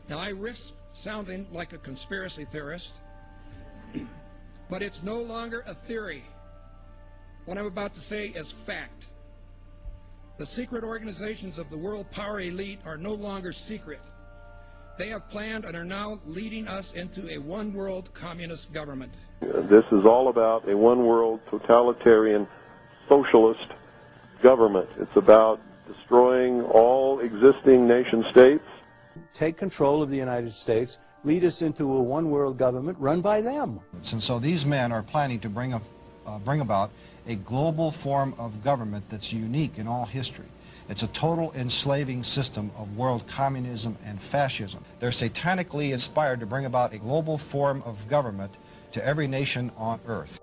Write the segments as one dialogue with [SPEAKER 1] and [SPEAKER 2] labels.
[SPEAKER 1] Now, I risk sounding like a conspiracy theorist, but it's no longer a theory. What I'm about to say is fact. The secret organizations of the world power elite are no longer secret. They have planned and are now leading us into a one-world communist government.
[SPEAKER 2] This is all about a one-world totalitarian socialist government. It's about destroying all existing nation-states.
[SPEAKER 3] Take control of the United States, lead us into a one-world government run by them.
[SPEAKER 4] And so these men are planning to bring about a global form of government that's unique in all history. It's a total enslaving system of world communism and fascism. They're satanically inspired to bring about a global form of government to every nation on earth.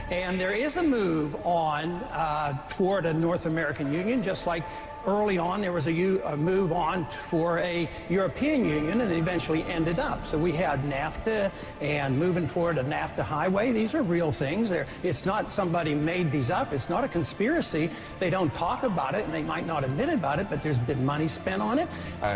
[SPEAKER 5] And there is a move on toward a North American Union, just like early on there was a move on for a European Union, and it eventually ended up. So we had NAFTA and moving toward a NAFTA highway. These are real things. It's not somebody made these up. It's not a conspiracy. They don't talk about it, and they might not admit about it, but there's been money spent on it.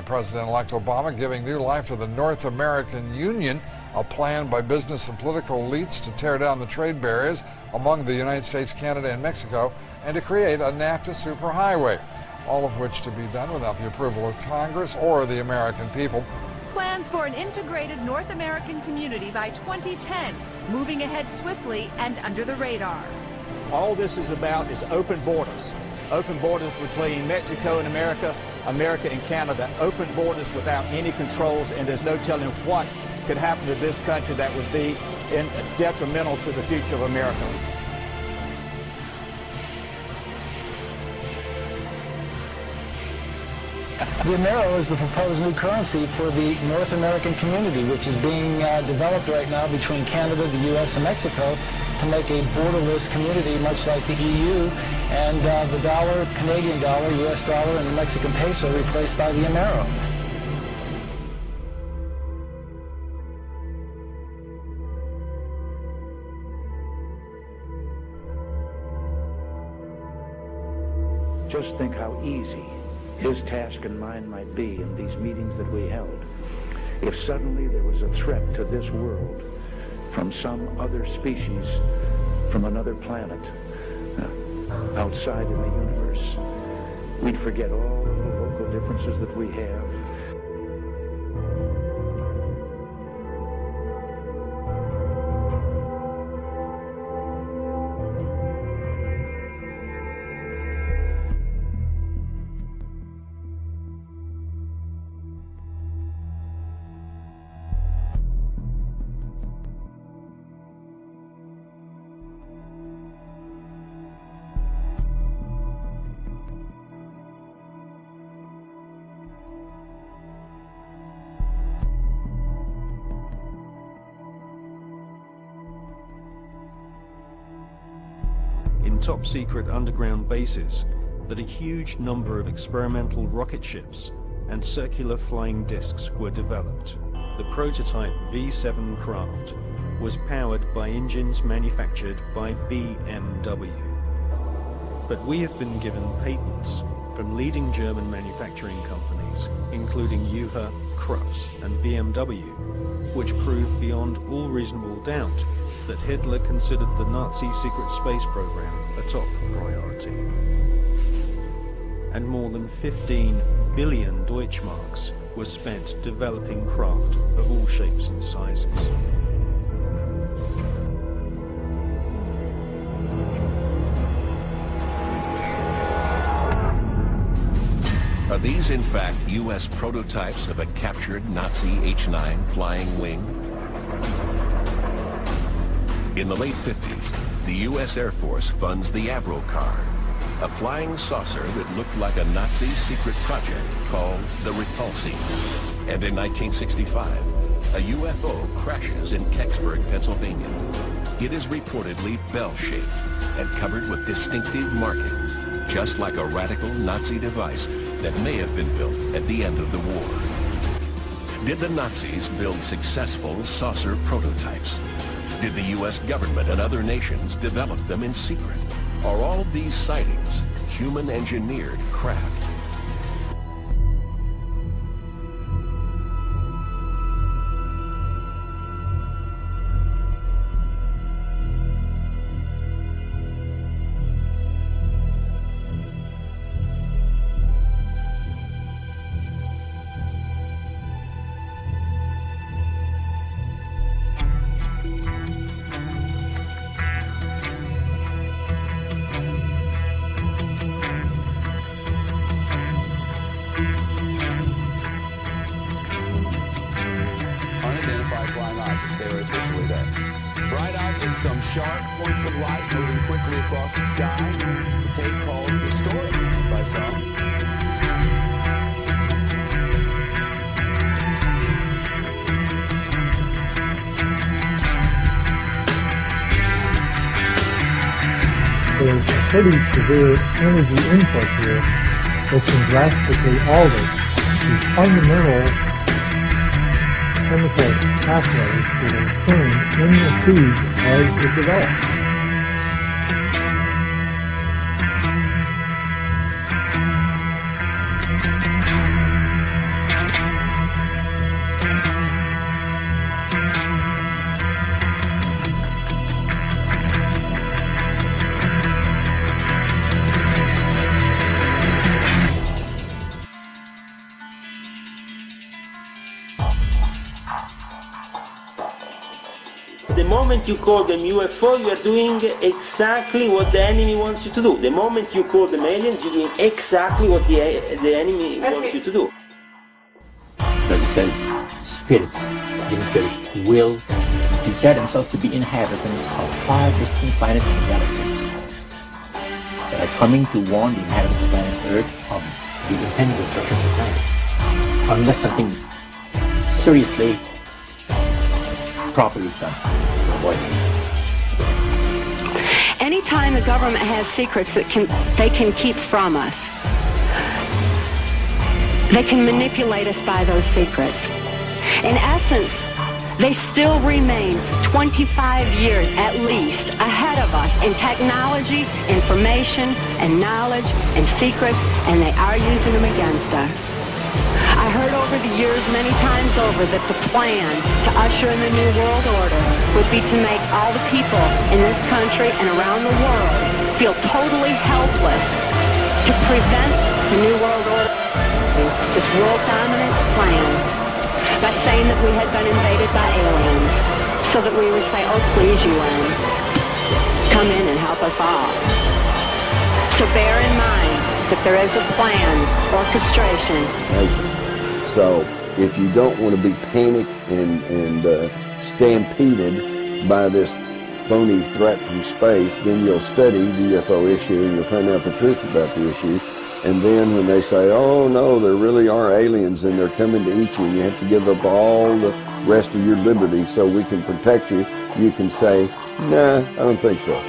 [SPEAKER 6] President-elect Obama giving new life to the North American Union, a plan by business and political elites to tear down the trade barriers among the United States, Canada, and Mexico, and to create a NAFTA superhighway, all of which to be done without the approval of Congress or the American people.
[SPEAKER 7] Plans for an integrated North American community by 2010, moving ahead swiftly and under the radars.
[SPEAKER 8] All this is about is open borders between Mexico and America, America and Canada, open borders without any controls, and there's no telling what could happen to this country that would be detrimental to the future of America.
[SPEAKER 9] The Amero is the proposed new currency for the North American community, which is being developed right now between Canada, the U.S., and Mexico to make a borderless community, much like the EU, and the dollar, Canadian dollar, U.S. dollar, and the Mexican peso replaced by the Amero.
[SPEAKER 10] Just think how easy his task and mine might be in these meetings that we held if suddenly there was a threat to this world from some other species, from another planet, outside in the universe. We'd forget all of the local differences that we have.
[SPEAKER 11] Top-secret underground bases that a huge number of experimental rocket ships and circular flying discs were developed. The prototype V7 craft was powered by engines manufactured by BMW. But we have been given patents from leading German manufacturing companies, including Juha, Krups, and BMW, which prove beyond all reasonable doubt that Hitler considered the Nazi secret space program a top priority. And more than 15 billion Deutschmarks were spent developing craft of all shapes and sizes.
[SPEAKER 12] Are these in fact U.S. prototypes of a captured Nazi H-9 flying wing? In the late 50s, the U.S. Air Force funds the Avro car, a flying saucer that looked like a Nazi secret project called the Repulsi. And in 1965, a UFO crashes in Kecksburg, Pennsylvania. It is reportedly bell-shaped and covered with distinctive markings, just like a radical Nazi device that may have been built at the end of the war. Did the Nazis build successful saucer prototypes? Did the U.S. government and other nations develop them in secret? Are all these sightings human-engineered craft?
[SPEAKER 13] Some sharp points of light moving quickly across the sky. The tape called historic by some.
[SPEAKER 14] There's a pretty severe energy input here that can drastically alter the fundamental chemical pathways that are occurring in the seed as it develops.
[SPEAKER 15] The moment you call them UFO, you are doing exactly what the enemy wants you to do. The moment you call them aliens, you're doing exactly what the enemy wants you to do.
[SPEAKER 16] Because it says spirits, human spirits, will declare themselves to be inhabitants of 5 distinct planets and galaxies that are coming to warn the inhabitants of planet Earth of the impending destruction of the planet, unless something seriously properly done.
[SPEAKER 17] Anytime the government has secrets that they can keep from us, they can manipulate us by those secrets. In essence, they still remain 25 years at least ahead of us in technology, information, and knowledge, and secrets, and they are using them against us. I heard over the years many times over that the plan to usher in the New World Order would be to make all the people in this country and around the world feel totally helpless to prevent the New World Order, this world dominance plan, by saying that we had been invaded by aliens, so that we would say, oh please UN, come in and help us all. So bear in mind that there is a plan, orchestration.
[SPEAKER 18] So if you don't want to be panicked and stampeded by this phony threat from space, then you'll study the UFO issue and you'll find out the truth about the issue. And then when they say, oh no, there really are aliens and they're coming to eat you and you have to give up all the rest of your liberty so we can protect you, you can say, nah, I don't think so.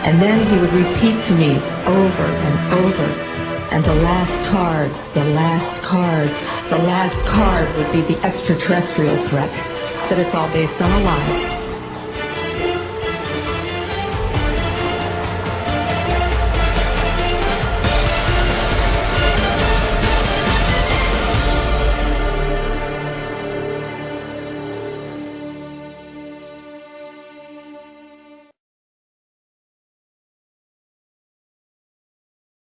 [SPEAKER 19] And then he would repeat to me over and over, and the last card, the last card, the last card would be the extraterrestrial threat, that it's all based on a lie.